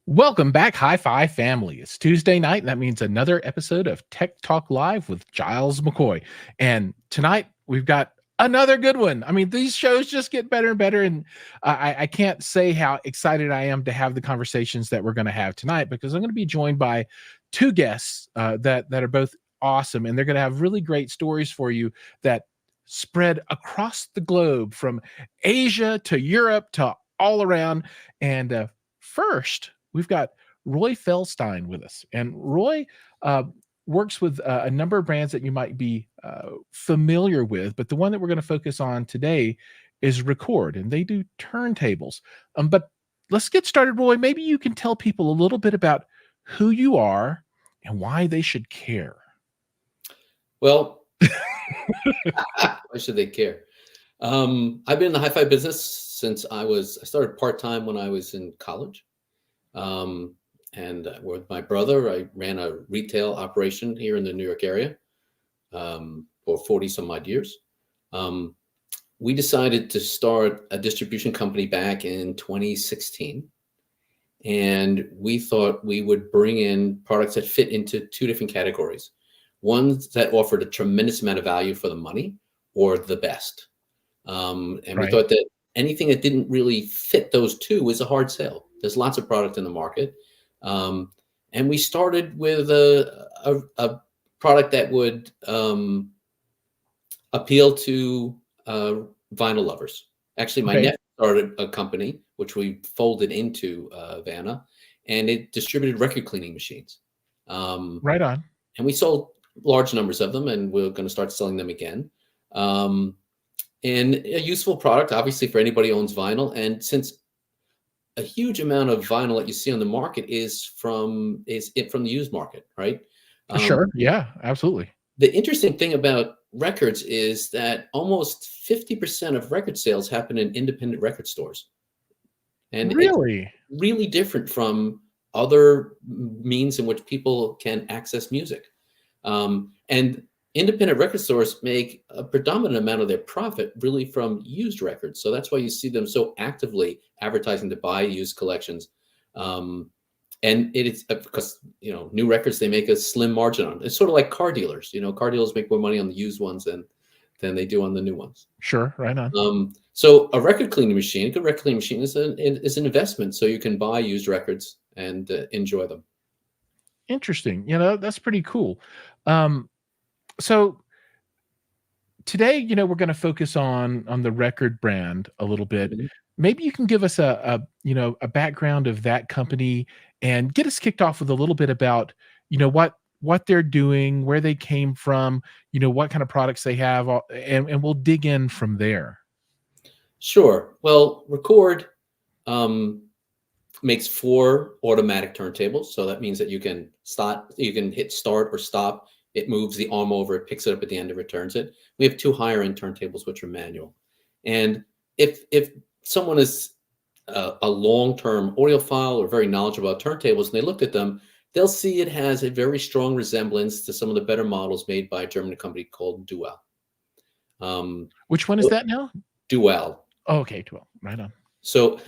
Welcome back, Hi-Fi family. It's Tuesday night, and that means another episode of Tech Talk Live with Giles McCoy. And tonight we've got another good one. I mean, these shows just get better and better, and I can't say how excited I am to have the conversations that we're going to have tonight because I'm going to be joined by two guests that are both awesome, and they're going to have really great stories for you that spread across the globe from Asia to Europe to all around. And first, we've got Roy Feldstein with us. And Roy uh, works with a number of brands that you might be familiar with, but the one that we're going to focus on today is Rekkord, and they do turntables. But let's get started, Roy. Maybe you can tell people a little bit about who you are and why they should care. Well, why should they care? I've been in the hi-fi business since I started part-time when I was in college. And with my brother, I ran a retail operation here in the New York area for 40 some odd years. We decided to start a distribution company back in 2016. And we thought we would bring in products that fit into two different categories. Ones that offered a tremendous amount of value for the money or the best. And we thought that anything that didn't really fit those two was a hard sell. There's lots of product in the market. And we started with a product that would appeal to vinyl lovers. Actually, my nephew started a company, which we folded into Vanna, and it distributed record cleaning machines. Right on. And we sold large numbers of them, and we're going to start selling them again. And a useful product, obviously, for anybody who owns vinyl. And since a huge amount of vinyl that you see on the market is from the used market, right? Sure. Yeah, absolutely. The interesting thing about records is that almost 50% of record sales happen in independent record stores. And really? It's really different from other means in which people can access music. And independent record stores make a predominant amount of their profit really from used records. So that's why you see them so actively advertising to buy used collections. And it is because, new records, they make a slim margin on. It's sort of like car dealers. Car dealers make more money on the used ones than they do on the new ones. Sure, right on. So a record cleaning machine, a good record cleaning machine is an investment. So you can buy used records and enjoy them. Interesting. That's pretty cool. So today, we're going to focus on the Rekkord brand a little bit. Mhm. Maybe you can give us a background of that company and get us kicked off with a little bit about, what they're doing, where they came from, what kind of products they have, and we'll dig in from there. Sure. Well, Rekkord makes 4 automatic turntables. So that means that you can hit start or stop. It moves the arm over, it picks it up at the end, and returns it. We have 2 higher end turntables, which are manual. And if someone is a long-term audiophile or very knowledgeable about turntables, and they looked at them, they'll see it has a very strong resemblance to some of the better models made by a German company called Dual. Which one is that now? Dual. Oh, okay, Dual. Right on. So,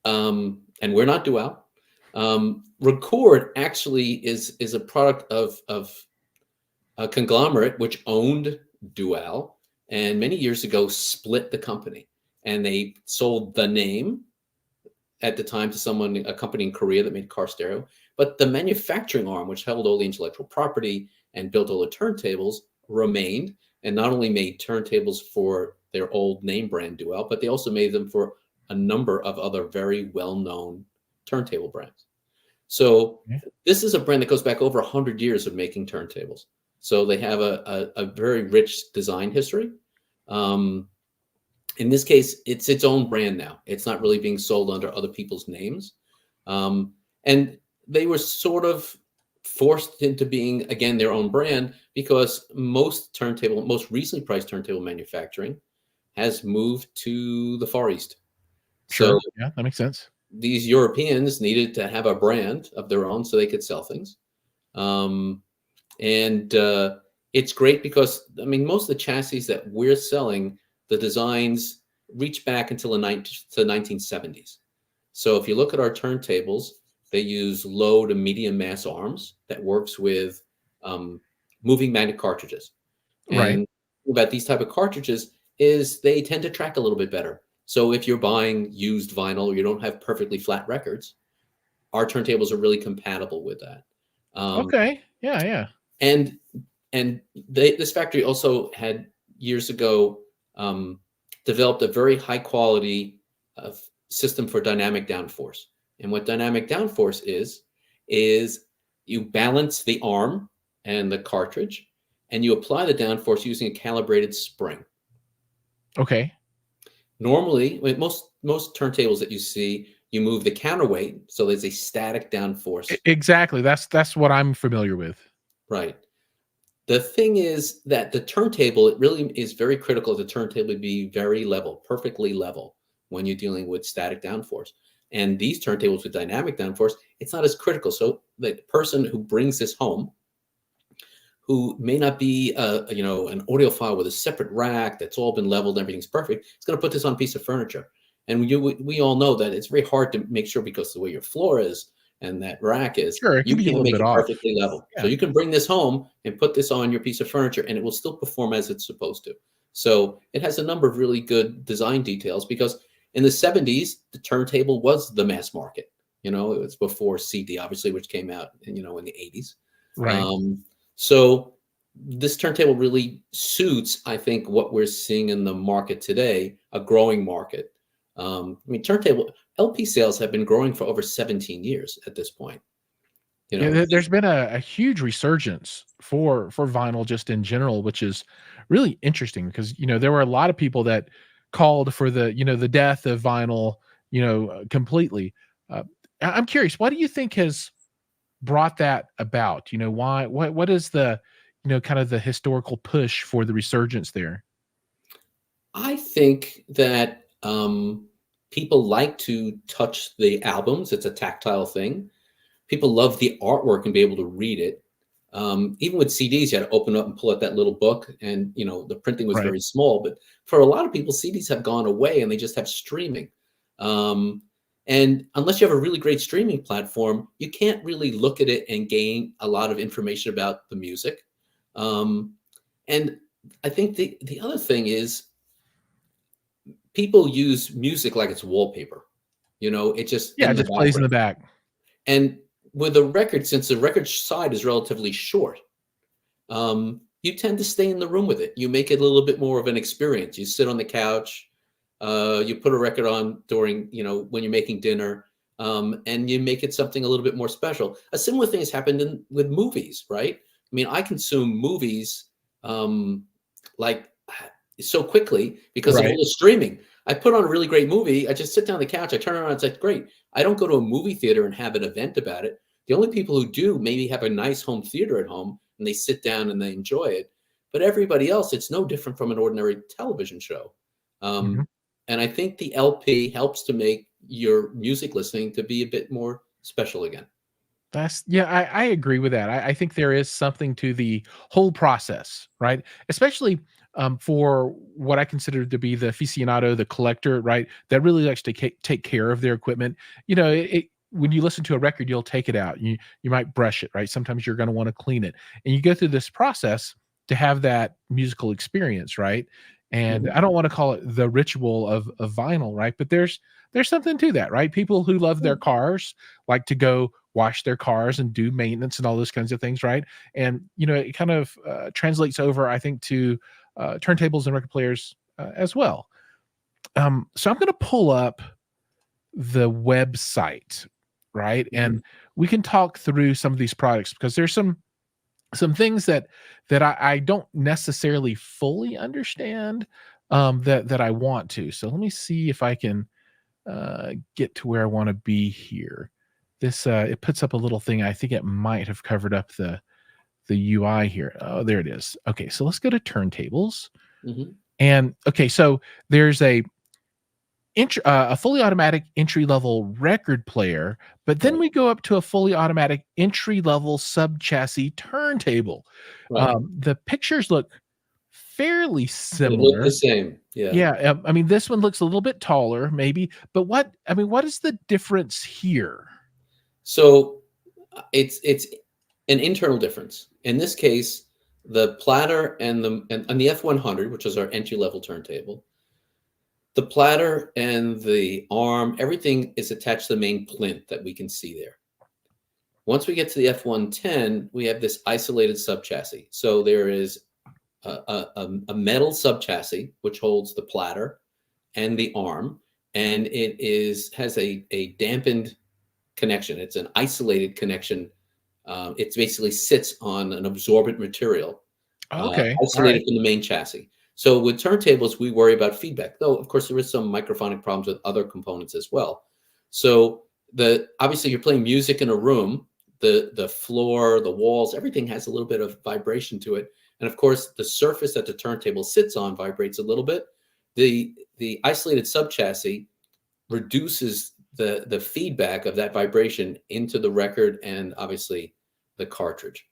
and we're not Dual. Rekkord actually is a product of a conglomerate which owned Dual, and many years ago split the company, and they sold the name at the time to a company in Korea that made car stereo. But the manufacturing arm, which held all the intellectual property and built all the turntables, remained, and not only made turntables for their old name brand Dual, but they also made them for a number of other very well-known turntable brands. So this is a brand that goes back over 100 years of making turntables. So they have a very rich design history. In this case, it's its own brand now. It's not really being sold under other people's names. And they were sort of forced into being, again, their own brand because most recently priced turntable manufacturing has moved to the Far East. Sure. So Yeah, that makes sense. these Europeans needed to have a brand of their own so they could sell things. And it's great because, most of the chassis that we're selling, the designs reach back until the 1970s. So if you look at our turntables, They use low to medium mass arms that works with moving magnet cartridges. Right. And about these type of cartridges is they tend to track a little bit better. So if you're buying used vinyl, or you don't have perfectly flat records, our turntables are really compatible with that. Um, Okay. Yeah. Yeah. and this factory also had years ago um, developed a very high quality system for dynamic downforce. And what dynamic downforce is you balance the arm and the cartridge, and you apply the downforce using a calibrated spring. Okay. Normally, most turntables that you see, you move the counterweight, so there's a static downforce. Exactly. That's what I'm familiar with. Right. The thing is that the turntable, it really is very critical the turntable be very level, perfectly level when you're dealing with static downforce. And these turntables with dynamic downforce, it's not as critical. So the person who brings this home, who may not be an audiophile with a separate rack that's all been leveled, everything's perfect, is going to put this on a piece of furniture. And we all know that it's very hard to make sure, because the way your floor is and that rack is, Sure. It you could be a can't little make bit it off. perfectly level. So Yeah. you can bring this home and put this on your piece of furniture, and it will still perform as it's supposed to. So it has a number of really good design details, because in the 70s, the turntable was the mass market. It was before CD, obviously, which came out in the 80s. Right. So this turntable really suits, I think, what we're seeing in the market today, a growing market. Turntable LP sales have been growing for over 17 years at this point. Yeah, there's been a huge resurgence for vinyl just in general, which is really interesting because there were a lot of people that called for the death of vinyl, completely. Uh, I'm curious, what do you think has brought that about? Why? What is the kind of the historical push for the resurgence there? I think that people like to touch the albums. It's a tactile thing. People love the artwork and be able to read it. Even with CDs, you had to open up and pull out that little book, and the printing was Right. very small. But for a lot of people, CDs have gone away, and they just have streaming. Um, and unless you have a really great streaming platform, you can't really look at it and gain a lot of information about the music. Um, and I think the other thing is, people use music like it's wallpaper. It's just Yeah, in it the just plays in the background. back. And with a record, since the record side is relatively short, you tend to stay in the room with it. You make it a little bit more of an experience. You sit on the couch, you put a record on during, when you're making dinner, and you make it something a little bit more special. A similar thing has happened with movies, right? I consume movies like so quickly because of all Right. the streaming. I put on a really great movie. I just sit down on the couch. I turn around and say, great. I don't go to a movie theater and have an event about it. The only people who do maybe have a nice home theater at home, and they sit down and they enjoy it. But everybody else, it's no different from an ordinary television show. Mhm. And I think the LP helps to make your music listening to be a bit more special again. Yeah, I agree with that. I think there is something to the whole process, right? Especially for what I consider to be the aficionado, the collector, right? That really likes to take care of their equipment. When you listen to a record, you'll take it out. You might brush it, right? Sometimes you're going to want to clean it, and you go through this process to have that musical experience, right? And Mhm. I don't want to call it the ritual of vinyl, right? But there's something to that, right? People who love Yeah. their cars like to go wash their cars and do maintenance and all those kinds of things, right? And it kind of translates over, I think, to turntables and record players as well. So I'm going to pull up the website, right? Mhm. And we can talk through some of these products because there's some things that I don't necessarily fully understand that I want to. So let me see if I can get to where I want to be here. This it puts up a little thing. I think it might have covered up the UI here. Oh, there it is. Okay, so let's go to turntables. Mhm. And okay, so there's a fully automatic entry level record player, but then Right. we go up to a fully automatic entry level sub chassis turntable. Right. The pictures look fairly They look the similar. same. Yeah. Yeah, this one looks a little bit taller, maybe, but what is the difference here? So it's an internal difference. In this case, the platter and the F100, which is our entry level turntable, the platter and the arm, everything is attached to the main plinth that we can see there. Once we get to the F110, we have this isolated subchassis. So there is a metal subchassis which holds the platter and the arm, and has a dampened connection. It's an isolated connection. It basically sits on an absorbent material, Okay. All isolated right. from the main chassis. So with turntables, we worry about feedback, though of course there is some microphonic problems with other components as well. So obviously you're playing music in a room, the floor, the walls, everything has a little bit of vibration to it. And of course, the surface that the turntable sits on vibrates a little bit. The isolated subchassis reduces the feedback of that vibration into the record and obviously the cartridge.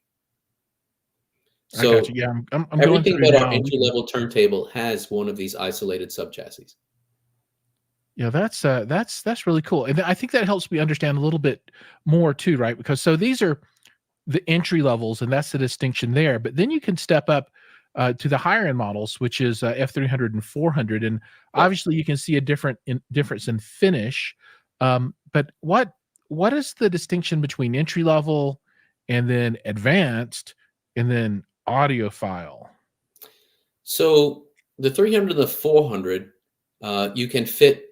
I got you. So Yeah, I'm going everything through but our now. entry level turntable has one of these isolated subchassis. Yeah, that's really cool, and I think that helps me understand a little bit more too, right? Because so these are the entry levels, and that's the distinction there. But then you can step up to the higher end models, which is F300 and 400, and Yes. obviously you can see a difference in finish. But what is the distinction between entry level and then advanced and then audiophile? So the 300 and the 400, you can fit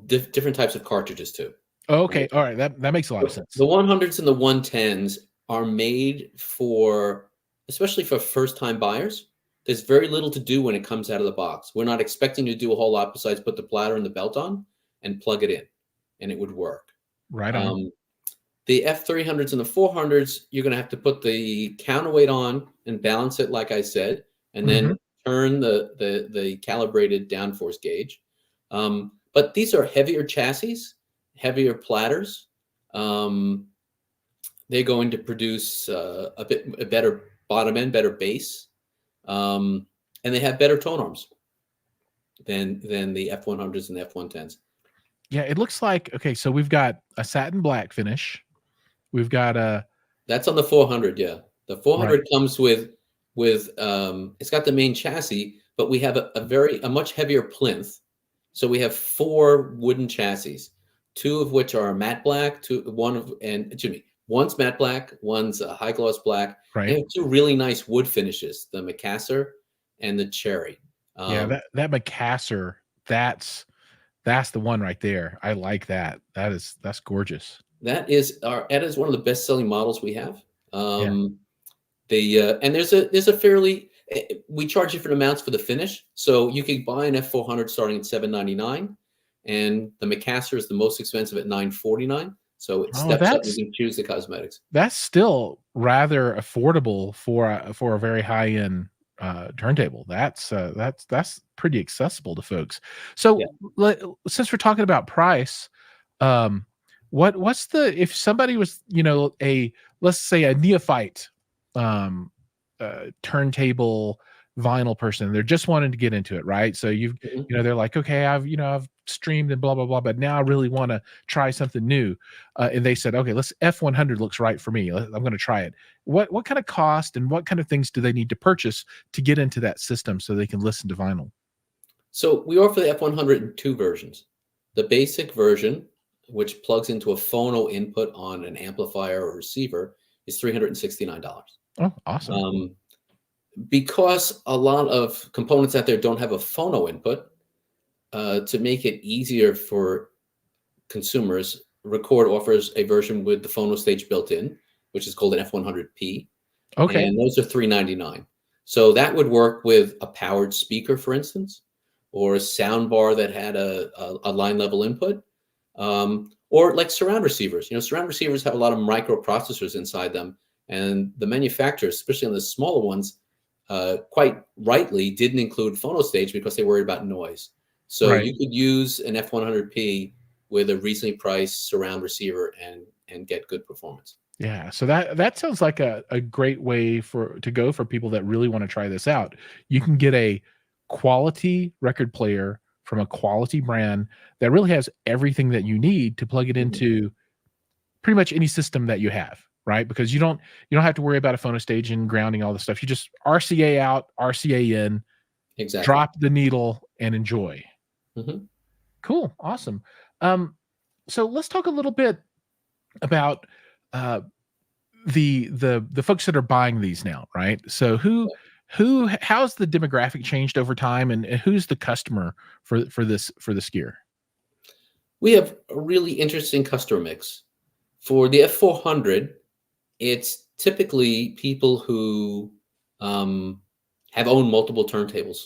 different types of cartridges too. Right? Okay, all right, that makes a lot of The sense. 100s and the 110s are made for, especially for first-time buyers. There's very little to do when it comes out of the box. We're not expecting to do a whole lot besides put the platter and the belt on and plug it in, and it would work. Right on. Um, the F300s and the 400s, you're going to have to put the counterweight on and balance it, like I said, and then Hmm. turn the calibrated downforce gauge. But these are heavier chassis, heavier platters. Um, they're going to produce a better bottom end, better bass, and they have better tone arms than the F100s and the F110s. Yeah, it looks like okay. So we've got a satin black finish. We've got a That's on the 400, yeah. The right. 400 comes with it's got the main chassis, but we have a much heavier plinth. So we have four wooden chassis, two of which are matte black, one's matte black, one's a high gloss black. They Right. have two really nice wood finishes, the Macassar and the cherry. Yeah, Um, that Macassar, that's the one right there. I like that. That's gorgeous. that is one of the best selling models we have. Yeah. Um, and there's a fairly we charge different amounts for the finish. So you can buy an F400 starting at $799, and the Macassar is the most expensive at $949. So it Oh, steps up. You can choose the cosmetics. that's still rather affordable for a very high end turntable. That's pretty accessible to folks. Yeah. So since we're talking about price, um, what's the if somebody was a let's say a neophyte um, turntable vinyl person, they're just wanting to get into it, right? So Mhm. they're like, okay, I've streamed and blah blah blah, but now I really want to try something new, and they said, okay, let's F100 looks right for me. I'm going to try it. What kind of cost and what kind of things do they need to purchase to get into that system so they can listen to vinyl? So we offer the F100 in two versions. The basic version, which plugs into a phono input on an amplifier or receiver, is $369. Oh, awesome. Um, because a lot of components out there don't have a phono input, to make it easier for consumers, Rekkord offers a version with the phono stage built in, which is called an F100P, Okay. and those are $399. So that would work with a powered speaker, for instance, or a sound bar that had a line level input, or like surround receivers. Surround receivers have a lot of microprocessors inside them, and the manufacturers, especially on the smaller ones, quite rightly didn't include phono stage because they worried about noise. So Right. you could use an F100P with a reasonably priced surround receiver and get good performance. Yeah, so that sounds like a great way to go for people that really want to try this out. You can get a quality record player from a quality brand that really has everything that you need to plug it Mhm. into pretty much any system that you have, right? Because you don't have to worry about a phonostage and grounding, all the stuff. You just RCA out, RCA in, Exactly. drop the needle, and enjoy. Hmm. Cool, awesome. So let's talk a little bit about uh, the folks that are buying these now, right? So how's the demographic changed over time, and who's the customer for this gear? We have a really interesting customer mix. For the F400, it's typically people who um, have owned multiple turntables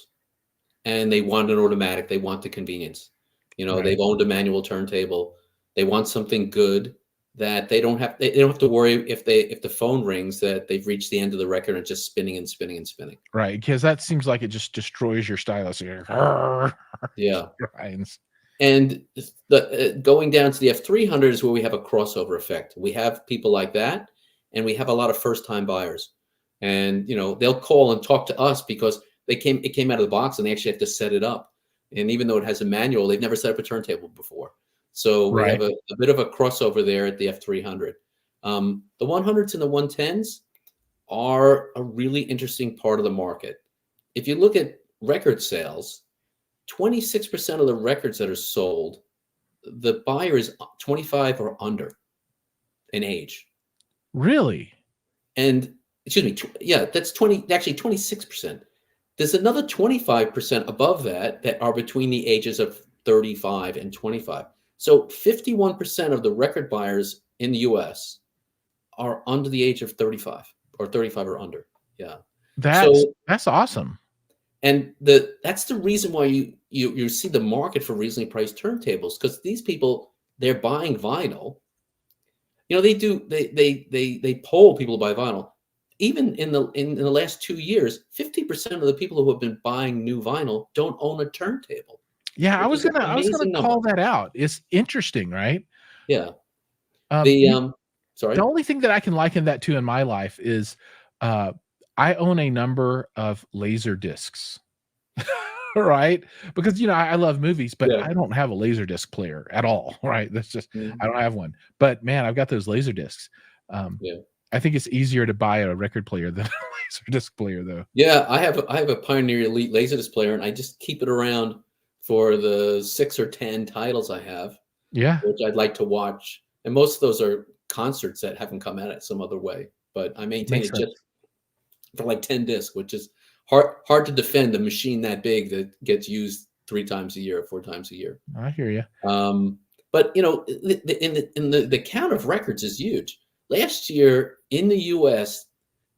and they want an automatic. They want the convenience. Right. They've owned a manual turntable. They want something good that they don't have. They don't have to worry if the phone rings that they've reached the end of the record and it's just spinning and spinning and spinning. Right, because that seems like it just destroys your stylus. You're Yeah. grinds. And going down to the F300 is where we have a crossover effect. We have people like that, and we have a lot of first-time buyers. And they'll call and talk to us because it came out of the box and they actually have to set it up. And even though it has a manual, they've never set up a turntable before. So we have Right. a bit of a crossover there at the F300. The 100s and the 110s are a really interesting part of the market. If you look at record sales, 26% of the records that are sold, the buyer is 25 or under in age. Really? And excuse me, yeah, that's 26%. There's another 25% above that are between the ages of 35 and 25. So 51% of the record buyers in the US are under the age of 35 or 35 or under. Yeah. That's So that's awesome. And that's the reason why you see the market for reasonably priced turntables, because these people, they're buying vinyl. They poll people to buy vinyl. Even in the last 2 years, 50% of the people who have been buying new vinyl don't own a turntable, Yeah, I which was is an gonna amazing number. call that out. It's interesting, right? Yeah. Um, The you sorry. The only thing that I can liken that to in my life is, uh, I own a number of laser discs, right? Because, I love movies, but Yeah. I don't have a laser disc player at all, right? That's just I Mhm. don't have one. But man, I've got those laser discs. Um, Yeah. I think it's easier to buy a record player than a laser disc player, though. Yeah, I have a Pioneer Elite Laserdisc player, and I just keep it around for the 6 or 10 titles I have, Yeah, which I'd like to watch, and most of those are concerts that haven't come out at some other way, but I maintain makes it just sense. for, like, 10 discs, which is hard to defend a machine that big that gets used 3 times a year or 4 times a year. I hear you. Um, but, the count of records is huge. Last year in the US,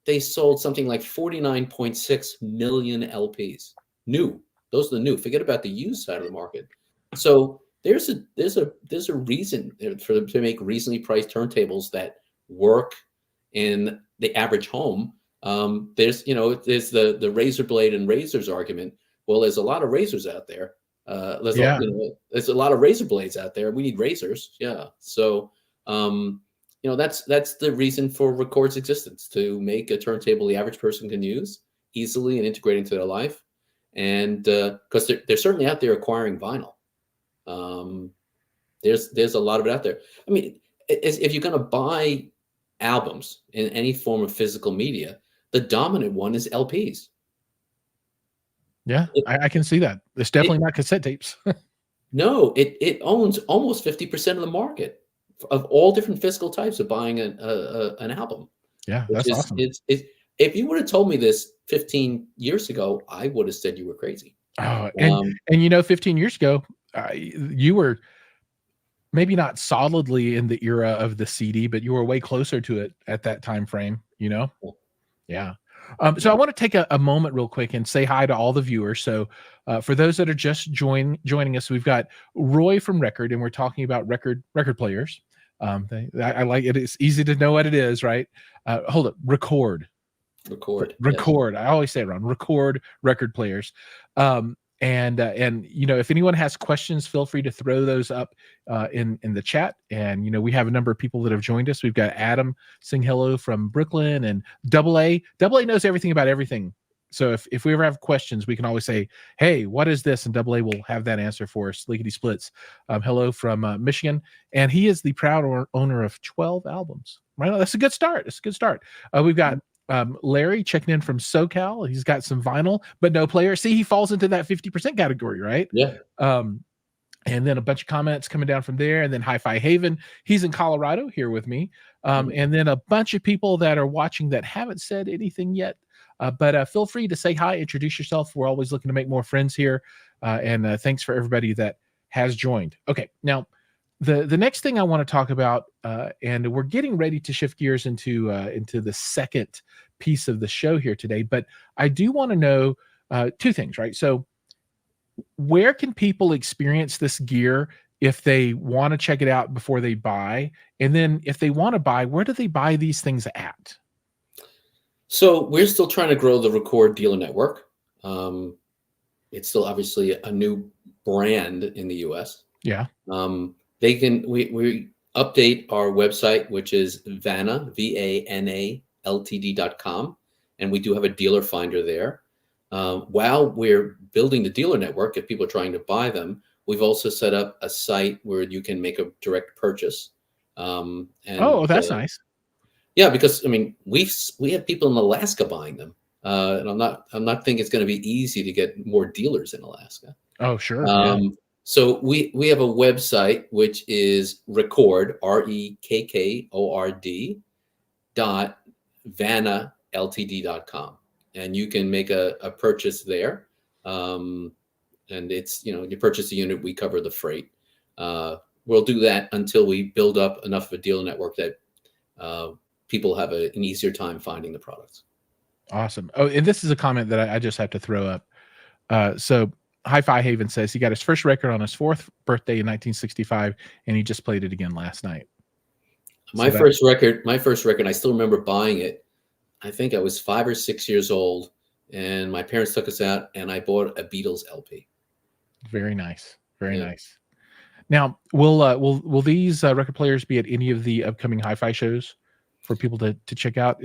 they sold something like 49.6 million LPs. New. Those are the new. Forget about the used side of the market. So there's a reason for them to make reasonably priced turntables that work in the average home. There's the razor blade and razors argument. Well, there's a lot of razors out there. Yeah. There's a lot of razor blades out there. We need razors. Yeah. So that's the reason for Rekkord's existence, to make a turntable the average person can use easily and integrate into their life. And because they're certainly out there acquiring vinyl. Um, there's a lot of it out there. I mean, if you're going to buy albums in any form of physical media, the dominant one is LPs. Yeah, It, I can see that. It's it definitely not cassette tapes. No, it owns almost 50% of the market of all different physical types of buying an album. Yeah, Which that's is awesome. it's if you would have told me this 15 years ago, I would have said you were crazy. Oh, Um, 15 years ago, you were maybe not solidly in the era of the CD, but you were way closer to it at that time frame, you know? Yeah. So I yeah, want to take a moment real quick and say hi to all the viewers. So for those that are just joining us, we've got Roy from Rekkord, and we're talking about record players. I like it. It's easy to know what it is, right? Hold it. record. Yes. Rekkord. I always say it wrong. Rekkord record players. And if anyone has questions, feel free to throw those up in the chat. And we have a number of people that have joined us. We've got Adam saying hello from Brooklyn, and Double A. Double A knows everything about everything. So if we ever have questions, we can always say, "Hey, what is this?" And Double A will have that answer for us. Lickety splits. Hello from Michigan, and he is the proud owner of 12 albums. Right, that's a good start. It's a good start. We've got Larry checking in from SoCal. He's got some vinyl, but no player. See, he falls into that 50% category, right? Yeah. And then a bunch of comments coming down from there. And then Hi-Fi Haven, he's in Colorado here with me. And then a bunch of people that are watching that haven't said anything yet. But feel free to say hi, introduce yourself. We're always looking to make more friends here. And thanks for everybody that has joined. Okay, now the next thing I want to talk about, and we're getting ready to shift gears into the second piece of the show here today. But I do want to know two things, right? So where can people experience this gear if they want to check it out before they buy? And then if they want to buy, where do they buy these things at? So we're still trying to grow the Rekkord dealer network. It's still obviously a new brand in the US. Yeah. We update our website, which is Vana, VANA, and we do have a dealer finder there. While we're building the dealer network, if people are trying to buy them, we've also set up a site where you can make a direct purchase. That's nice. Yeah, because I mean, we have people in Alaska buying them, and I'm not thinking it's going to be easy to get more dealers in Alaska. Oh, sure. So we have a website which is Rekkord, REKKORD .vanaltd.com. And you can make a purchase there. And it's, you purchase a unit, we cover the freight. We'll do that until we build up enough of a dealer network that people have an easier time finding the products. Awesome. Oh, and this is a comment that I just have to throw up. So Hi-Fi Haven says he got his first record on his 4th birthday in 1965, and he just played it again last night. My first record, I still remember buying it. I think I was 5 or 6 years old, and my parents took us out, and I bought a Beatles LP. Very nice. Very nice. Now, will these record players be at any of the upcoming Hi-Fi shows for people to check out?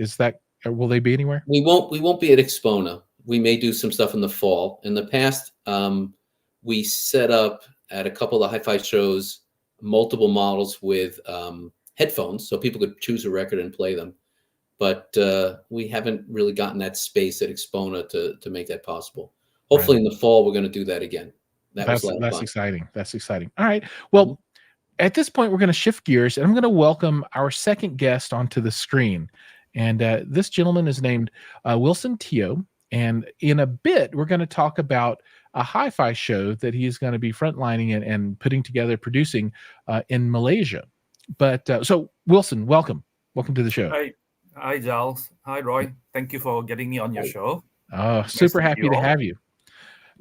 Will they be anywhere? We won't be at Expona. We may do some stuff in the fall. In the past, we set up at a couple of Hi-Fi shows multiple models with headphones, so people could choose a record and play them. But we haven't really gotten that space at Expona to make that possible. Hopefully in the fall, we're going to do that again. That's exciting. That's exciting. All right. Well, at this point, we're going to shift gears, and I'm going to welcome our second guest onto the screen. And this gentleman is named Wilson Teo. And in a bit, we're going to talk about a Hi-Fi show that he's going to be frontlining and putting together, producing in Malaysia. But so, Wilson, welcome. Welcome to the show. Hi, Giles. Hi, Roy. Thank you for getting me on your show. Super happy to have you.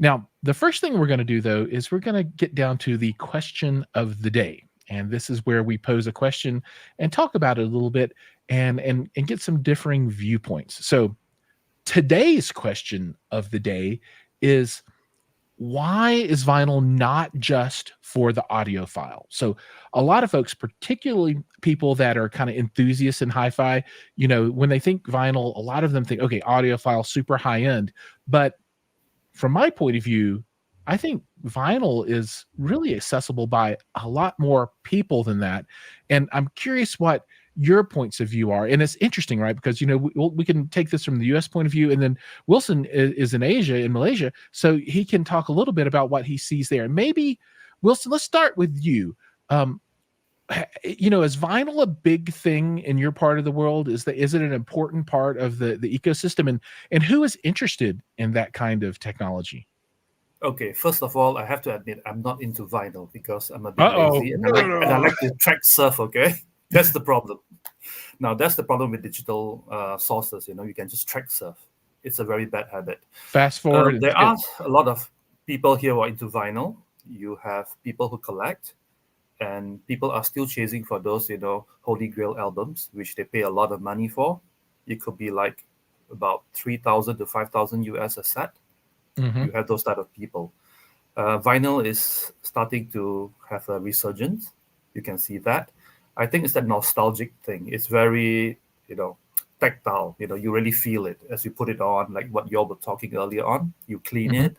Now, the first thing we're going to do, though, is we're going to get down to the question of the day. And this is where we pose a question and talk about it a little bit and get some differing viewpoints. So today's question of the day is, why is vinyl not just for the audiophile? So a lot of folks, particularly people that are kind of enthusiasts in hi-fi, when they think vinyl, a lot of them think, okay, audiophile, super high end. But from my point of view, I think vinyl is really accessible by a lot more people than that. And I'm curious what your points of view are. And it's interesting, right? Because, we can take this from the US point of view, and then Wilson is in Asia, in Malaysia, so he can talk a little bit about what he sees there. Maybe, Wilson, let's start with you. Is vinyl a big thing in your part of the world? Is it an important part of the ecosystem? And who is interested in that kind of technology? Okay, first of all, I have to admit I'm not into vinyl because I'm a bit lazy and I like to track surf, okay? That's the problem. Now, that's the problem with digital sources. You can just track surf. It's a very bad habit. Fast forward. There are a lot of people here who are into vinyl. You have people who collect, and people are still chasing for those, holy grail albums, which they pay a lot of money for. It could be like about 3,000 to 5,000 US a set. Mm-hmm. You have those type of people. Vinyl is starting to have a resurgence. You can see that. I think it's that nostalgic thing. It's very, tactile. You really feel it as you put it on, like what you all were talking earlier on. You clean Mhm. it,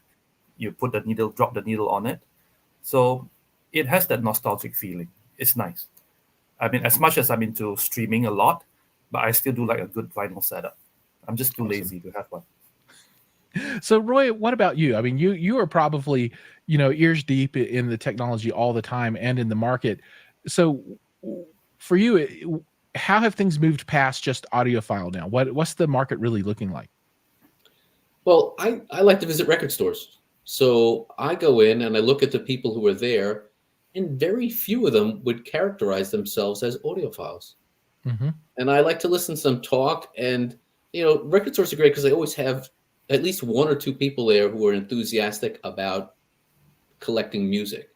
you put the needle, drop the needle on it. So it has that nostalgic feeling. It's nice. I mean, as much as I'm into streaming a lot, but I still do like a good vinyl setup. I'm just too Awesome. lazy to have one. So Roy, what about you? I mean, you are probably, ears deep in the technology all the time and in the market. So for you, how have things moved past just audiophile now? What's the market really looking like? Well, I like to visit record stores. So I go in and I look at the people who are there, and very few of them would characterize themselves as audiophiles. Hmm. And I like to listen to them talk. And, record stores are great because they always have at least one or two people there who are enthusiastic about collecting music.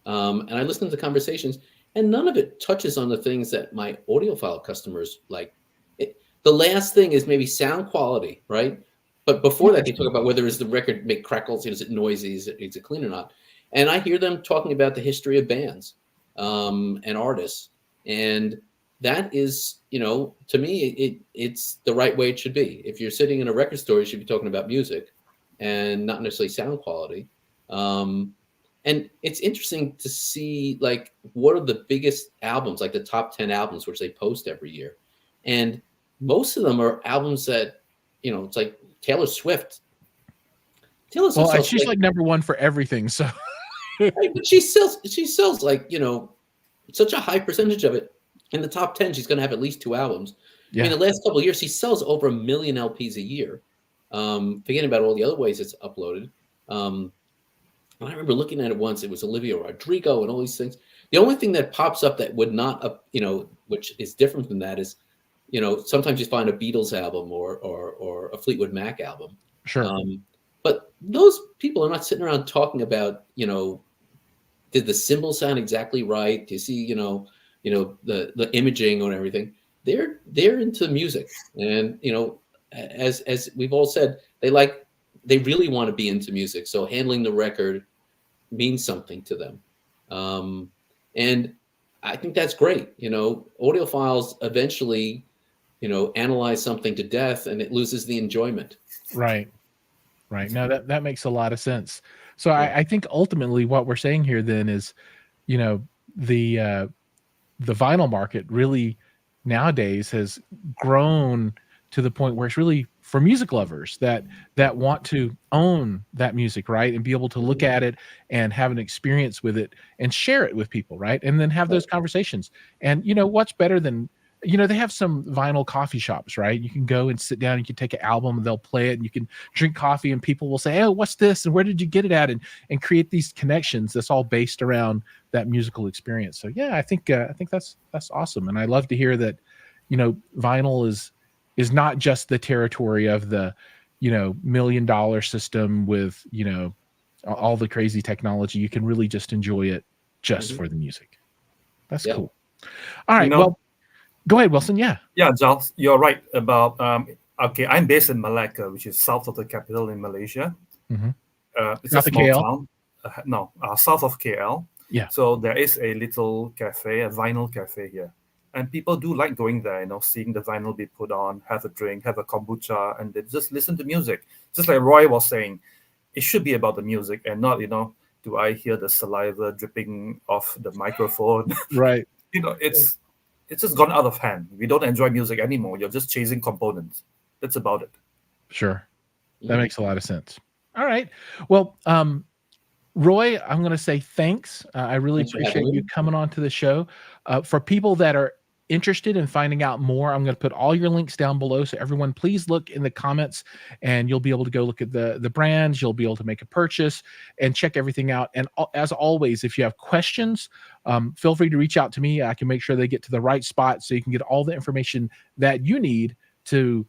And I listen to conversations, and none of it touches on the things that my audiophile customers like. The last thing is maybe sound quality, right? But before that, they talk Interesting. about whether is the record make crackles, is it noisy, is it clean or not? And I hear them talking about the history of bands and artists, and that is, to me, it's the right way it should be. If you're sitting in a record store, you should be talking about music and not necessarily sound quality. Um, and it's interesting to see like what are the biggest albums, like the top 10 albums, which they post every year. And most of them are albums that, it's like Taylor Swift. Taylor Swift Well, sells she's like, like number one for everything. So right, but she sells like, such a high percentage of it. In the top 10, she's going to have at least two albums. I mean, yeah, the last couple of years, she sells over 1 million LPs a year. Forgetting about all the other ways it's uploaded. Um, And I remember looking at it once. It was Olivia Rodrigo and all these things. The only thing that pops up that would not, which is different than that is, sometimes you find a Beatles album or a Fleetwood Mac album. sure. But those people are not sitting around talking about, did the cymbal sound exactly right? Do you see, the imaging and everything? They're into music, and as we've all said, they really want to be into music. So handling the record means something to them. And I think that's great. Audiophiles eventually, analyze something to death and it loses the enjoyment. Right. Right. No, that makes a lot of sense. So Yeah. I think ultimately what we're saying here then is, you know, the uh, the vinyl market really nowadays has grown to the point where it's really for music lovers that want to own that music, right? And be able to look Mhm. at it and have an experience with it and share it with people, right? And then have Right. those conversations. And what's better than they have some vinyl coffee shops, right? You can go and sit down, you can take an album and they'll play it and you can drink coffee and people will say, "Oh, what's this? And where did you get it at?" And create these connections that's all based around that musical experience. So yeah, I think that's awesome, and I love to hear that. Vinyl is not just the territory of the $1 million system with all the crazy technology. You can really just enjoy it just Mhm. for the music. That's Yeah. cool. All You right, know, well, go ahead, Wilson. Yeah. yeah, Giles, you're right about. Okay, I'm based in Malacca, which is south of the capital in Malaysia. Hmm. It's a South of small KL. town. No, south of KL. Yeah. So there is a little cafe, a vinyl cafe here. And people do like going there, seeing the vinyl be put on, have a drink, have a kombucha, and they just listen to music. Just like Roy was saying, it should be about the music and not, do I hear the saliva dripping off the microphone? Right. It's just gone out of hand. We don't enjoy music anymore. You're just chasing components. That's about it. Sure. That Mhm. makes a lot of sense. All right. Well, Roy, I'm going to say thanks. I really Thanks for having appreciate you me. coming on to the show. For people that are interested in finding out more, I'm going to put all your links down below. So everyone, please look in the comments, and you'll be able to go look at the brands. You'll be able to make a purchase and check everything out. And as always, if you have questions, feel free to reach out to me. I can make sure they get to the right spot so you can get all the information that you need to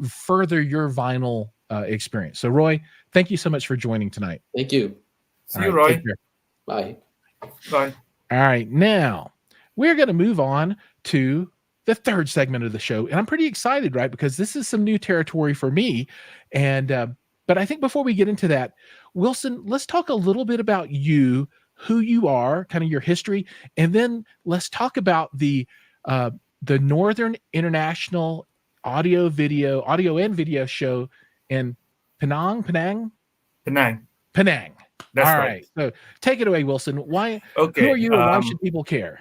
further your vinyl experience. So, Roy, thank you so much for joining tonight. Thank you. See All you, right, take Roy. care. Bye. Bye. All right, now we're going to move on to the third segment of the show, and I'm pretty excited, right? Because this is some new territory for me, and but I think before we get into that, Wilson, let's talk a little bit about you, who you are, kind of your history, and then let's talk about the Northern International audio and video show in Penang. Penang. All That's right. right. So take it away, Wilson. Who are Okay. you, and why should people care?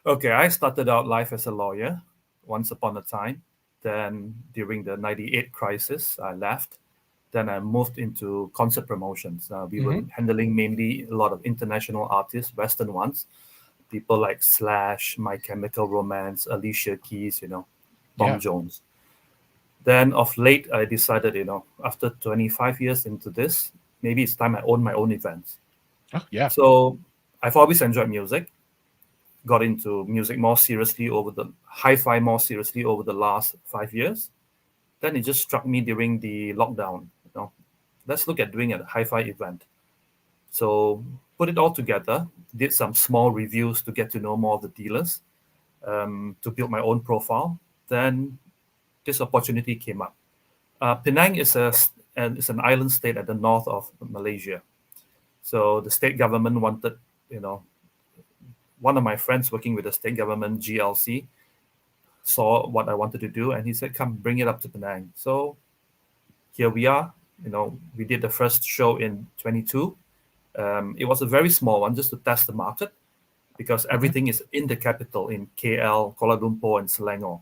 Okay, I started out life as a lawyer once upon a time. Then during the 98 crisis, I left. Then I moved into concert promotions. We were handling mainly a lot of international artists, Western ones, people like Slash, My Chemical Romance, Alicia Keys, Tom Jones. Then of late, I decided, after 25 years into this, maybe it's time I own my own events. Oh, yeah. So I've always enjoyed music. Got into music more seriously hi-fi more seriously over the last 5 years. Then it just struck me during the lockdown, let's look at doing a hi-fi event. So put it all together, did some small reviews to get to know more of the dealers, to build my own profile. Then this opportunity came up. Penang is an island state at the north of Malaysia. So the state government wanted, one of my friends working with the state government, GLC, saw what I wanted to do, and he said, come bring it up to Penang. So here we are. We did the first show in 22. It was a very small one just to test the market because everything is in the capital in KL, Kuala Lumpur, and Selangor.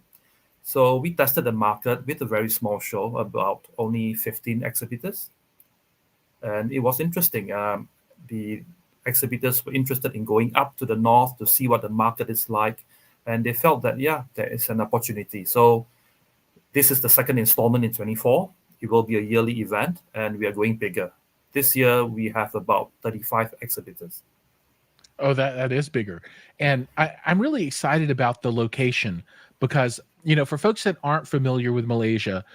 So we tested the market with a very small show, about only 15 exhibitors. And it was interesting. The exhibitors were interested in going up to the north to see what the market is like. And they felt that, there is an opportunity. So this is the second installment in 24. It will be a yearly event, and we are going bigger. This year, we have about 35 exhibitors. Oh, that is bigger. And I'm really excited about the location because, for folks that aren't familiar with Malaysia,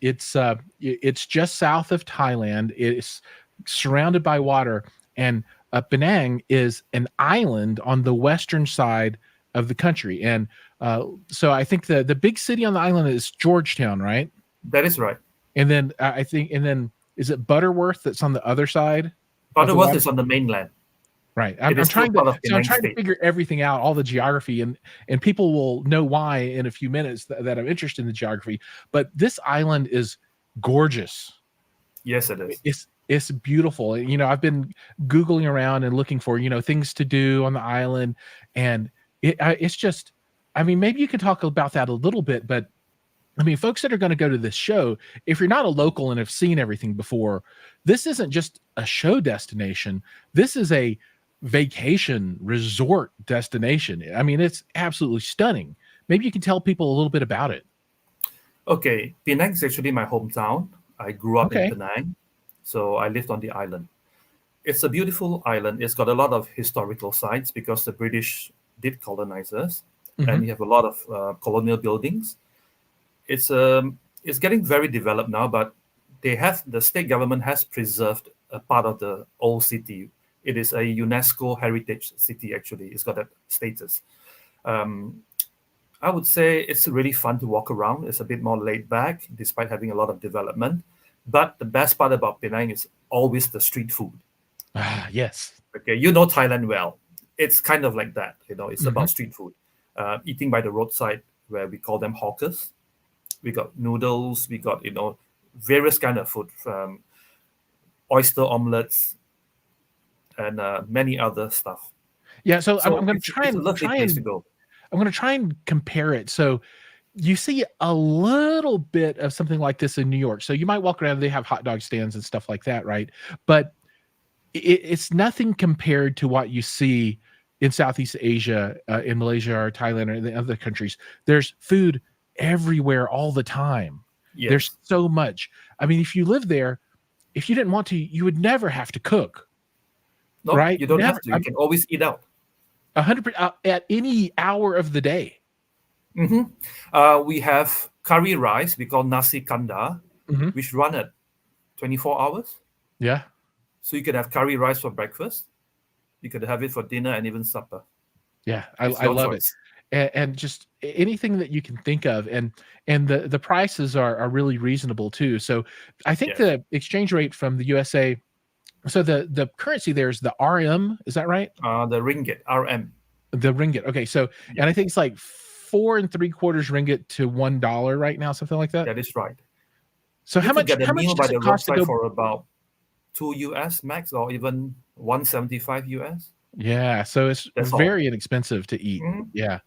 it's just south of Thailand. It's surrounded by water. And Penang is an island on the western side of the country. And so I think the big city on the island is Georgetown, right? That is right. And then is it Butterworth that's on the other side? Butterworth is on the mainland. Right. I'm trying to figure everything out, all the geography, and people will know why in a few minutes that I'm interested in the geography. But this island is gorgeous. Yes, it is. It's beautiful. I've been Googling around and looking for, things to do on the island. And it's just, maybe you can talk about that a little bit, but folks that are going to go to this show, if you're not a local and have seen everything before, this isn't just a show destination. This is a vacation resort destination. It's absolutely stunning. Maybe you can tell people a little bit about it. Okay. Penang is actually my hometown. I grew up in Penang, so I lived on the island. It's a beautiful island. It's got a lot of historical sites because the British did colonize us, and you have a lot of colonial buildings. It's getting very developed now, but the state government has preserved a part of the old city. It is a UNESCO heritage city, actually. It's got that status. I would say it's really fun to walk around. It's a bit more laid back, despite having a lot of development. But the best part about Penang is always the street food. Ah, yes. Okay, Thailand well. It's kind of like that. It's about street food. Eating by the roadside, where we call them hawkers. We got noodles. We got, various kind of food, from oyster omelets and many other stuff. Yeah, so I'm going to try and compare it. So you see a little bit of something like this in New York. So you might walk around, they have hot dog stands and stuff like that, right? But it's nothing compared to what you see in Southeast Asia, in Malaysia or Thailand or the other countries. There's food everywhere all the time. Yes. There's so much. If you live there, if you didn't want to, you would never have to cook. No, right? You don't have to. You can always eat out. 100% at any hour of the day. We have curry rice. We call nasi kandar, which run at 24 hours. Yeah. So you can have curry rice for breakfast. You could have it for dinner and even supper. Yeah, I love it. And just anything that you can think of, and the prices are really reasonable too. So I think the exchange rate from the USA. So the currency there is the RM, is that right? The ringgit, RM. The ringgit. Okay, so and I think it's like 4 3/4 ringgit to $1 right now, something like that. That is right. So You how could much? get a How much meal by does the it cost to roadside go? for about $2 max, or even $1.75. Yeah, so it's That's all. very inexpensive to eat. Mhm. Yeah.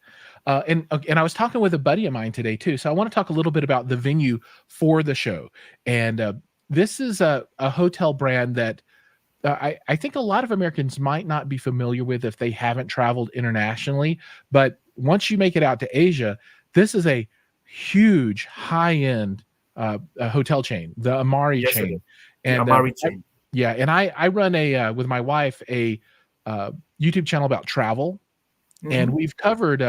And I was talking with a buddy of mine today too. So I want to talk a little bit about the venue for the show. And this is a hotel brand that I think a lot of Americans might not be familiar with if they haven't traveled internationally. But once you make it out to Asia, this is a huge high-end hotel chain, the Amari Yes, it is. chain. The And Amari chain. yeah, and I run with my wife a YouTube channel about travel, and Mhm. we've covered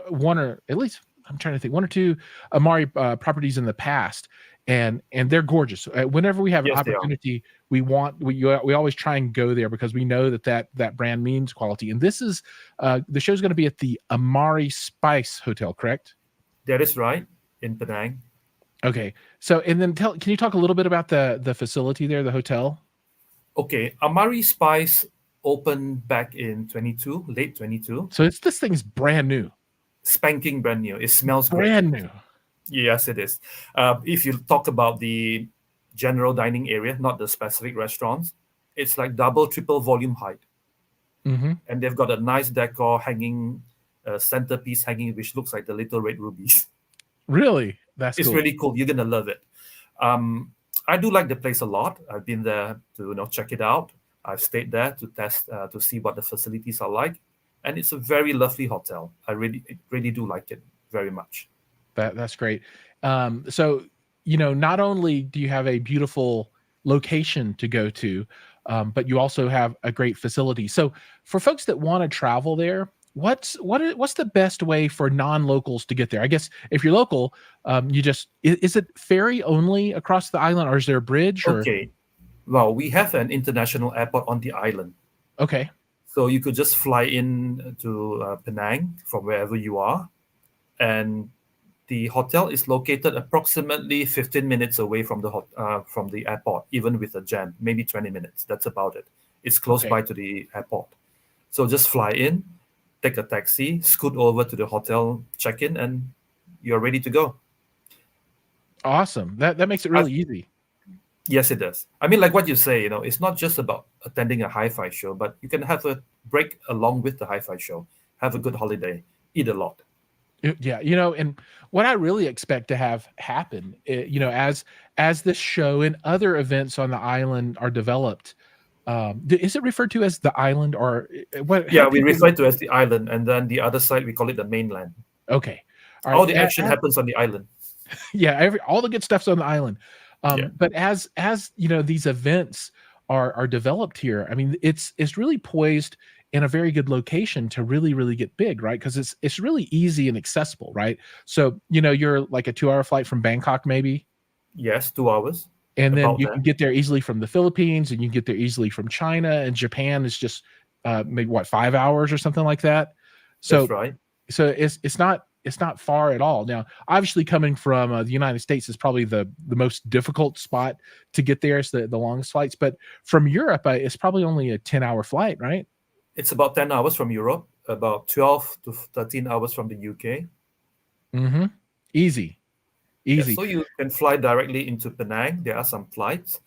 one, or at least I'm trying to think, one or two Amari properties in the past, and they're gorgeous. Whenever we have an Yes, they are. opportunity, we always try and go there because we know that brand means quality. And this is the show's going to be at the Amari Spice Hotel, correct? That is right, in Penang. Okay, so and then can you talk a little bit about the facility there, the hotel? Okay, Amari Spice opened back in late 22. So this thing's brand new, Spanking brand new. It smells great. brand new. Yes, it is. If you talk about the general dining area, not the specific restaurants, it's like double, triple volume height. Mm-hmm. And they've got a nice decor hanging, centerpiece hanging, which looks like the little red rubies. Really, that's It's cool. really cool. You're gonna love it. I do like the place a lot. I've been there to check it out. I've stayed there to test to see what the facilities are like, and it's a very lovely hotel. I really do like it very much. That's great. So not only do you have a beautiful location to go to, but you also have a great facility. So for folks that want to travel there, what's the best way for non-locals to get there? I guess if you're local, you just is it ferry only across the island, or is there a bridge? Or Okay. Well, we have an international airport on the island, okay, so you could just fly in to Penang from wherever you are, and the hotel is located approximately 15 minutes away from the airport, even with a jam, maybe 20 minutes. That's about it. It's close Okay. by to the airport. So just fly in, take a taxi, scoot over to the hotel, check in, and you're ready to go. Awesome. That makes it really easy. Yes, it does. I mean, like what you say, it's not just about attending a hi-fi show, but you can have a break along with the hi-fi show, have a good holiday, eat a lot. Yeah, and what I really expect to have happen, as this show and other events on the island are developed, is it referred to as the island, or what? Yeah, we refer to it as the island, and then the other side we call it the mainland. Okay, all All right. the action happens on the island. Yeah, all the good stuff's on the island. Yeah. But as these events are developed here, I mean, it's really poised in a very good location to really, really get big, right? Because it's really easy and accessible, right? So you're like a 2-hour flight from Bangkok, maybe. Yes, 2 hours. And then About you that. can get there easily from the Philippines, and you can get there easily from China, and Japan is just maybe 5 hours or something like that. So That's right. so it's not far at all. Now, obviously, coming from the United States is probably the most difficult spot to get there. It's the longest flights, but from Europe, it's probably only a 10-hour flight, right? It's about 10 hours from Europe, about 12 to 13 hours from the UK. Mm-hmm. Easy. Yeah, so you can fly directly into Penang. There are some flights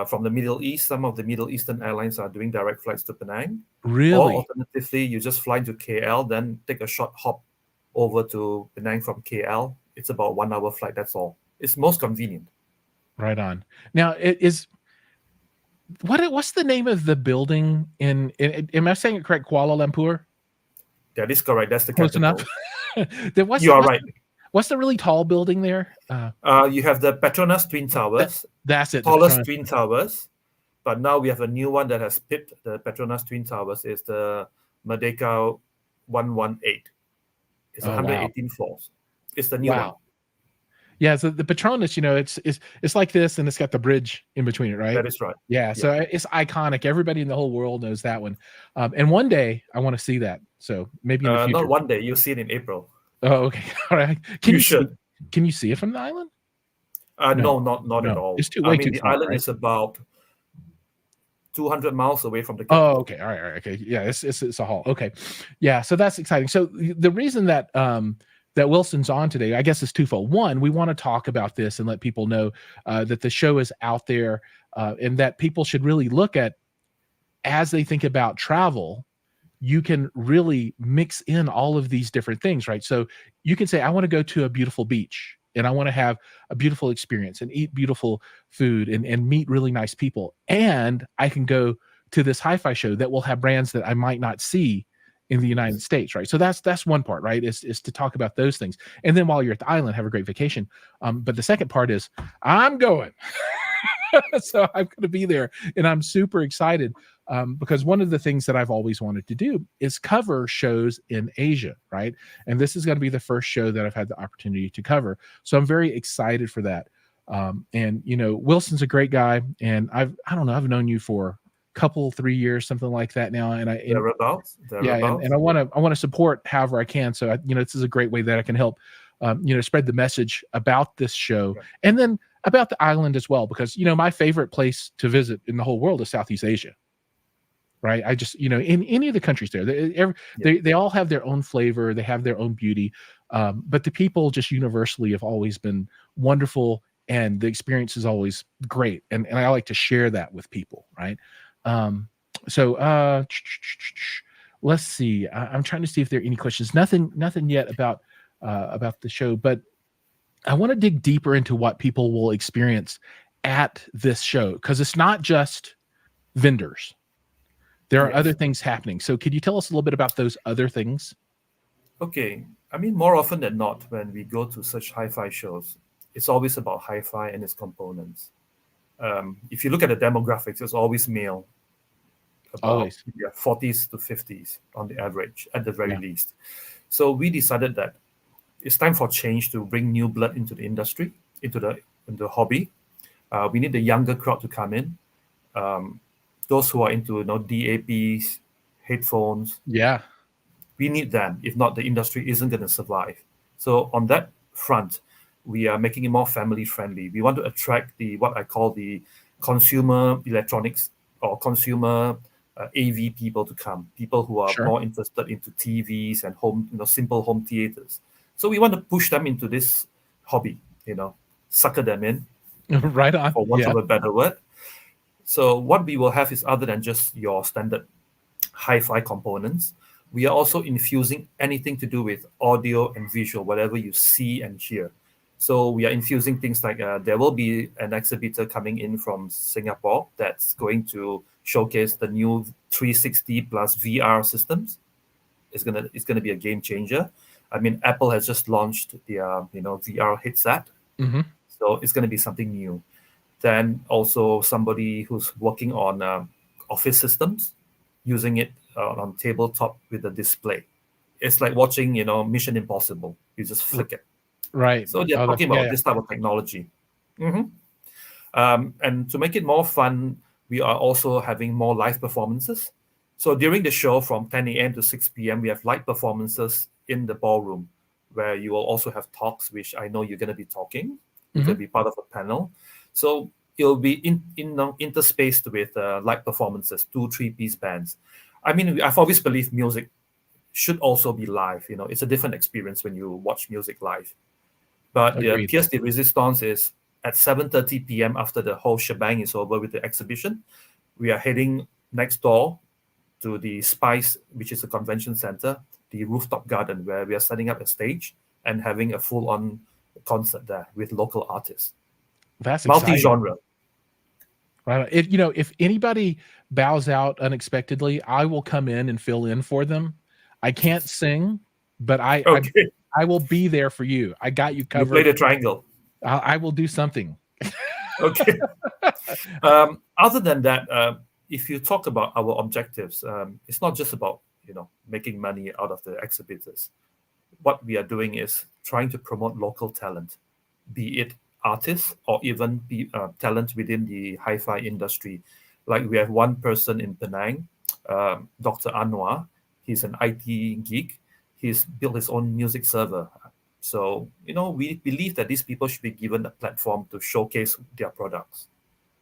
from the Middle East. Some of the Middle Eastern airlines are doing direct flights to Penang. Really? Or alternatively, you just fly to KL, then take a short hop over to Penang from KL. It's about 1 hour flight. That's all. It's most convenient. Right on. Now, what's the name of the building in am I saying it correct? Kuala Lumpur? That is correct. That's the Close capital. enough. You are right. What's the really tall building there? You have the Petronas Twin Towers. That's it. Tallest Twin Towers. But now we have a new one that has pipped the Petronas Twin Towers. Is the Merdeka 118. It's 118 floors. It's the new one. Yeah, so the Petronas, it's like this, and it's got the bridge in between it, right? That is right. Yeah, so it's iconic. Everybody in the whole world knows that one. And one day I want to see that. So maybe in the future. Not one day. You'll see it in April. Oh, okay. All right. Can you see it from the island? No, not at all. It's The far, island is about 200 miles away from the capital. Oh, okay. All right. Okay. Yeah, it's a haul. Okay. Yeah, so that's exciting. So the reason that that Wilson's on today, I guess, is twofold. One, we want to talk about this and let people know that the show is out there, and that people should really look at, as they think about travel, you can really mix in all of these different things, right? So you can say, I want to go to a beautiful beach and I want to have a beautiful experience and eat beautiful food and meet really nice people. And I can go to this hi-fi show that will have brands that I might not see in the United States, right? So that's one part, right? Is to talk about those things. And then while you're at the island, have a great vacation. But the second part is I'm going. So I'm going to be there and I'm super excited. Because one of the things that I've always wanted to do is cover shows in Asia, right? And this is going to be the first show that I've had the opportunity to cover. So I'm very excited for that. And Wilson's a great guy, and I don't know, I've known you for a couple, 3 years, something like that now. And Thereabouts. and I want to support however I can. So this is a great way that I can help, spread the message about this show, Right. and then about the island as well, because my favorite place to visit in the whole world is Southeast Asia. Right. I just, in any of the countries there, they all have their own flavor. They have their own beauty. But the people just universally have always been wonderful. And the experience is always great. And I like to share that with people. Right. So let's see. I'm trying to see if there are any questions. Nothing yet about the show, but I want to dig deeper into what people will experience at this show, because it's not just vendors. There are other things happening. So could you tell us a little bit about those other things? Okay. I mean, more often than not, when we go to such hi-fi shows, it's always about hi-fi and its components. If you look at the demographics, it's always male, about Always. 40s to 50s on the average, at the very least. So we decided that it's time for change, to bring new blood into the industry, into the hobby. We need the younger crowd to come in. Those who are into DAPs, headphones, Yeah. we need them. If not, the industry isn't going to survive. So on that front, we are making it more family friendly. We want to attract what I call the consumer electronics or consumer AV people to come. People who are more interested into TVs and home, simple home theaters. So we want to push them into this hobby. Sucker them in. Right on. For want of a better word. So what we will have is, other than just your standard hi-fi components, we are also infusing anything to do with audio and visual, whatever you see and hear. So we are infusing things like there will be an exhibitor coming in from Singapore that's going to showcase the new 360 plus VR systems. It's gonna be a game changer. I mean, Apple has just launched their VR headset, so it's going to be something new. Then also somebody who's working on office systems, using it on tabletop with a display. It's like watching, Mission Impossible. You just flick it. Right. So they're talking about this type of technology. And to make it more fun, we are also having more live performances. So during the show from 10 a.m. to 6 p.m., we have live performances in the ballroom, where you will also have talks, which I know you're going to be talking. You're going to be part of a panel. So it'll be interspaced with live performances, 2-3-piece bands. I mean, I've always believed music should also be live. It's a different experience when you watch music live. But the Pièce de Résistance is at 7:30 p.m. after the whole shebang is over with the exhibition. We are heading next door to the Spice, which is a convention center, the rooftop garden, where we are setting up a stage and having a full-on concert there with local artists. That's multi-genre. Right. If anybody bows out unexpectedly, I will come in and fill in for them. I can't sing, but I will be there for you. I got you covered. You play the triangle. I will do something. Okay. Other than that, if you talk about our objectives, it's not just about making money out of the exhibitors. What we are doing is trying to promote local talent, be it artists or even talent within the hi-fi industry. Like we have one person in Penang, Dr. Anwar. He's an IT geek. He's built his own music server. So, we believe that these people should be given a platform to showcase their products.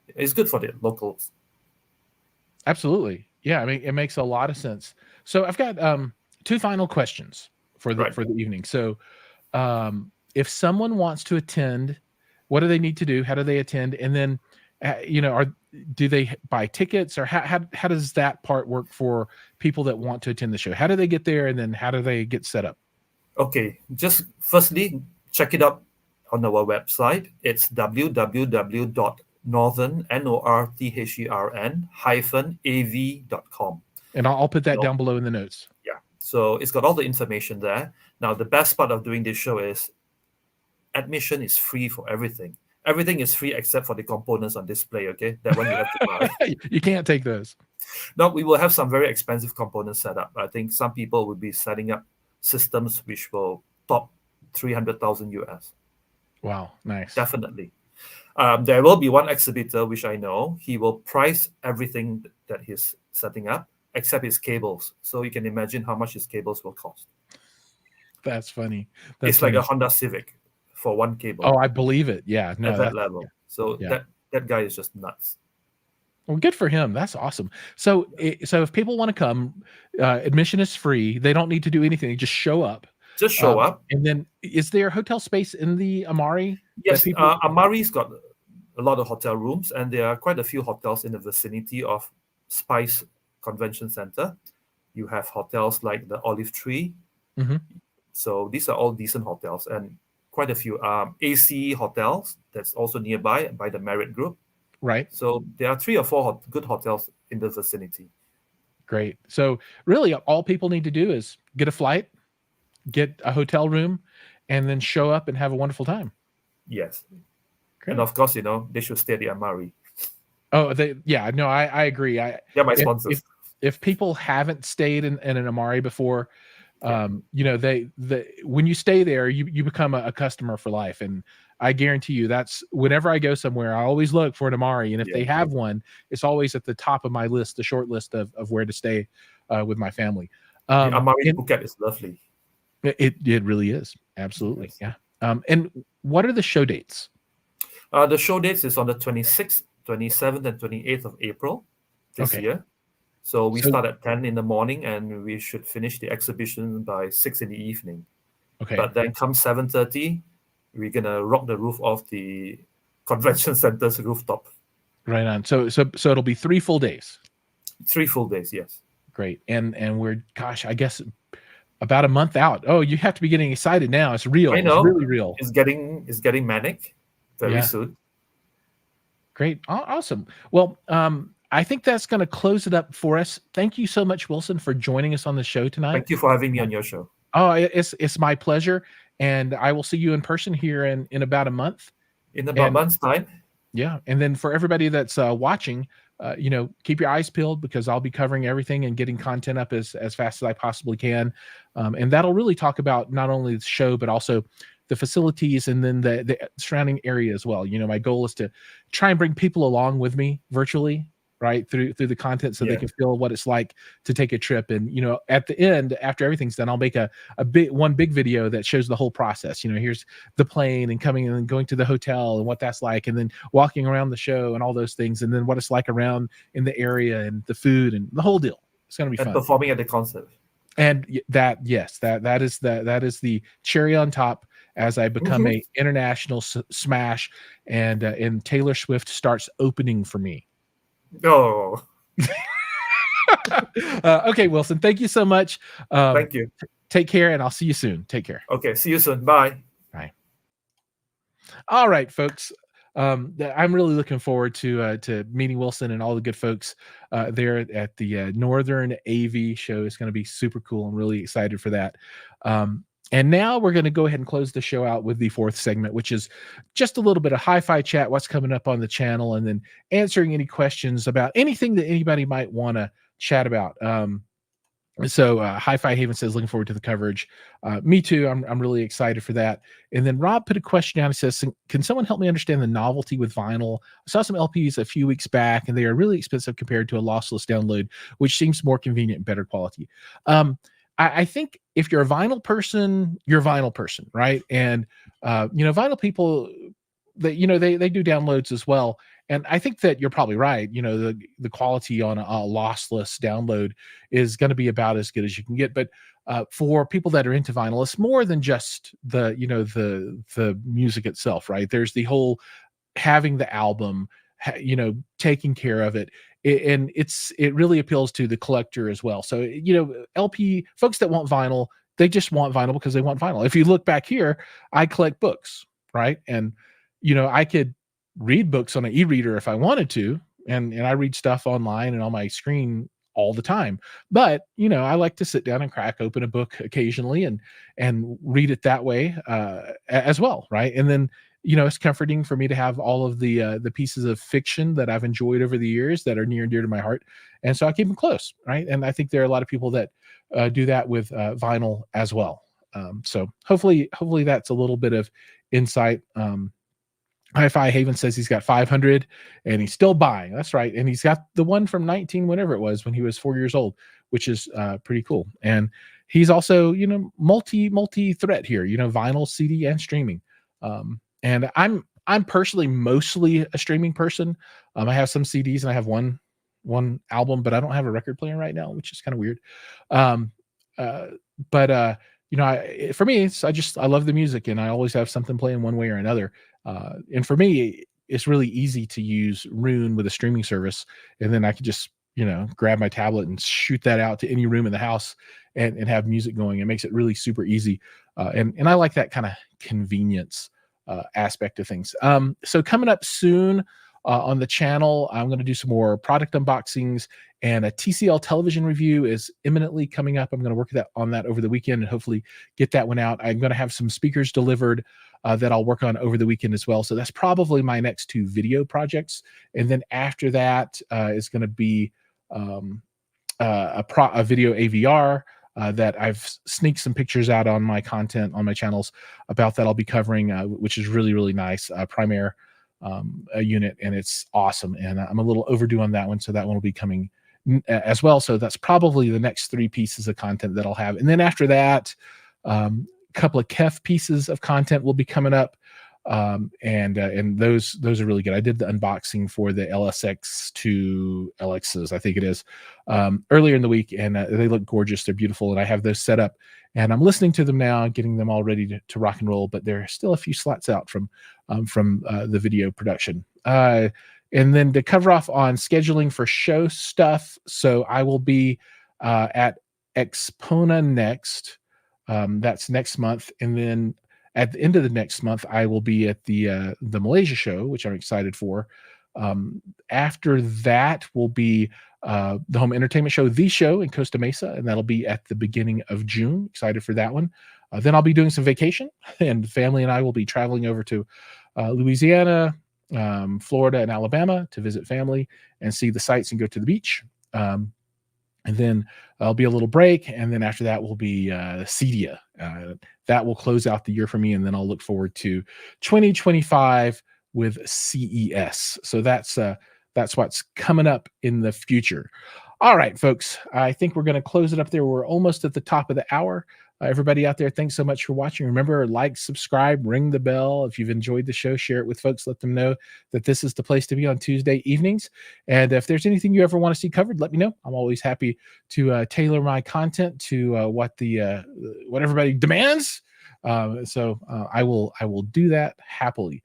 It's good for the locals. Absolutely. Yeah, I mean, it makes a lot of sense. So I've got two final questions for the Right. evening. So if someone wants to attend, what do they need to do? How do they attend? And then do they buy tickets, or how does that part work for people that want to attend the show? How do they get there, and then how do they get set up? Okay, just firstly, check it out on our website. It's www.northern And I'll put that So, down below in the notes. yeah, so it's got all the information there. Now, the best part of doing this show is admission is free for everything. Everything is free except for the components on display. Okay, that one you have to buy. You can't take those. Now, we will have some very expensive components set up. I think some people will be setting up systems which will top 300,000 US. Wow, nice. Definitely. There will be one exhibitor, which I know, he will price everything that he's setting up except his cables. So you can imagine how much his cables will cost. That's funny. It's like a Honda Civic for one cable. Oh, I believe it. Yeah, no, at that level. So that guy is just nuts. Well, good for him. That's awesome. So if people want to come, admission is free. They don't need to do anything. They just show up. Just show up. And then, is there hotel space in the Amari? Yes, Amari's got a lot of hotel rooms, and there are quite a few hotels in the vicinity of Spice Convention Center. You have hotels like the Olive Tree. Mm-hmm. So these are all decent hotels, and quite a few AC hotels that's also nearby by the Marriott Group. Right. So there are 3 or 4 good hotels in the vicinity. Great. So really, all people need to do is get a flight, get a hotel room, and then show up and have a wonderful time. Yes. Great. And of course, they should stay at the Amari. Oh, I agree. Yeah, my sponsors. If people haven't stayed in an Amari before, when you stay there, you become a customer for life. And I guarantee you, that's whenever I go somewhere, I always look for an Amari. And if they have one, it's always at the top of my list, the short list of where to stay with my family. The Amari Phuket is lovely. It really is. Absolutely. Yes. Yeah. And what are the show dates? The show dates is on the 26th, 27th, and 28th of April this year. So we start at 10 in the morning, and we should finish the exhibition by 6 in the evening. Okay. But then come 7:30, we're gonna rock the roof off the convention center's rooftop. Right on. So it'll be 3 full days. 3 full days, yes. Great. And we're, gosh, I guess about a month out. Oh, you have to be getting excited now. It's real. I know. It's really real. It's getting manic very soon. Great. Awesome. Well, I think that's going to close it up for us. Thank you so much, Wilson, for joining us on the show tonight. Thank you for having me on your show. Oh, it's my pleasure. And I will see you in person here in about a month. In about a month's time. Yeah. And then for everybody that's watching, keep your eyes peeled, because I'll be covering everything and getting content up as fast as I possibly can. And that'll really talk about not only the show, but also the facilities and then the surrounding area as well. My goal is to try and bring people along with me virtually, right, through the content, so they can feel what it's like to take a trip. And at the end, after everything's done, I'll make a big video that shows the whole process. Here's the plane and coming and going to the hotel and what that's like, and then walking around the show and all those things, and then what it's like around in the area and the food and the whole deal. It's going to be fun. And performing at the concert. And that is the cherry on top as I become a international smash, and Taylor Swift starts opening for me. Oh. Okay, Wilson, thank you so much. Thank you. Take care, and I'll see you soon. Take care. Okay, see you soon. Bye. Bye. All right, folks. I'm really looking forward to meeting Wilson and all the good folks there at the Northern AV show. It's going to be super cool. I'm really excited for that. And now we're going to go ahead and close the show out with the 4th segment, which is just a little bit of hi-fi chat, what's coming up on the channel, and then answering any questions about anything that anybody might want to chat about. So Hi-Fi Haven says, looking forward to the coverage. Me too. I'm really excited for that. And then Rob put a question down. He says, can someone help me understand the novelty with vinyl? I saw some LPs a few weeks back, and they are really expensive compared to a lossless download, which seems more convenient and better quality. I think if you're a vinyl person, you're a vinyl person, right? And vinyl people, they do downloads as well. And I think that you're probably right. The quality on a lossless download is going to be about as good as you can get. But for people that are into vinyl, it's more than just the music itself, right? There's the whole having the album, taking care of it. And it really appeals to the collector as well. So, LP folks that want vinyl, they just want vinyl because they want vinyl. If you look back here, I collect books, right? And, I could read books on an e-reader if I wanted to, and I read stuff online and on my screen all the time. But, I like to sit down and crack open a book occasionally and read it that way as well, right? And then, it's comforting for me to have all of the pieces of fiction that I've enjoyed over the years that are near and dear to my heart, and so I keep them close, right? And I think there are a lot of people that do that with vinyl as well. So hopefully that's a little bit of insight. Hi-Fi Haven says he's got 500 and he's still buying. That's right. And he's got the one from 19, whenever it was, when he was 4 years old, which is pretty cool. And he's also, multi-threat here, vinyl, CD, and streaming. And I'm personally mostly a streaming person. I have some CDs and I have one album, but I don't have a record player right now, which is kind of weird. But for me, I love the music, and I always have something playing one way or another. And for me, it's really easy to use Rune with a streaming service, and then I could just grab my tablet and shoot that out to any room in the house and have music going. It makes it really super easy, and I like that kind of convenience aspect of things. So coming up soon on the channel, I'm going to do some more product unboxings, and a TCL television review is imminently coming up. I'm going to work on that over the weekend and hopefully get that one out. I'm going to have some speakers delivered that I'll work on over the weekend as well. So that's probably my next 2 video projects. And then after that is going to be a video AVR that I've sneaked some pictures out on my content on my channels about that I'll be covering, which is really, really nice. Premiere unit, and it's awesome. And I'm a little overdue on that one, so that one will be coming as well. So that's probably the next 3 pieces of content that I'll have. And then after that, a couple of KEF pieces of content will be coming up. And those are really good. I did the unboxing for the LSX2 LXs, I think it is, earlier in the week, and they look gorgeous. They're beautiful, and I have those set up, and I'm listening to them now, getting them all ready to rock and roll. But there are still a few slots out from the video production. And then to cover off on scheduling for show stuff, so I will be at Expona next. That's next month, and then at the end of the next month, I will be at the Malaysia show, which I'm excited for. After that will be the home entertainment show, The Show in Costa Mesa, and that'll be at the beginning of June. Excited for that one. Then I'll be doing some vacation, and family and I will be traveling over to Louisiana, Florida, and Alabama to visit family and see the sights and go to the beach. And then I'll be a little break, and then after that will be CEDIA. That will close out the year for me, and then I'll look forward to 2025 with CES. So that's what's coming up in the future. All right, folks, I think we're going to close it up there. We're almost at the top of the hour. Everybody out there, thanks so much for watching. Remember, like, subscribe, ring the bell. If you've enjoyed the show, share it with folks. Let them know that this is the place to be on Tuesday evenings. And if there's anything you ever want to see covered, let me know. I'm always happy to tailor my content to what everybody demands. So I will do that happily.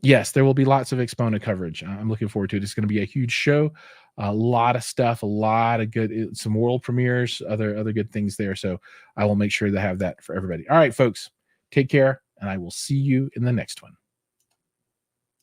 Yes, there will be lots of Expona coverage. I'm looking forward to it. It's going to be a huge show. A lot of stuff, a lot of good, some world premieres, other good things there. So I will make sure to have that for everybody. All right, folks, take care, and I will see you in the next one.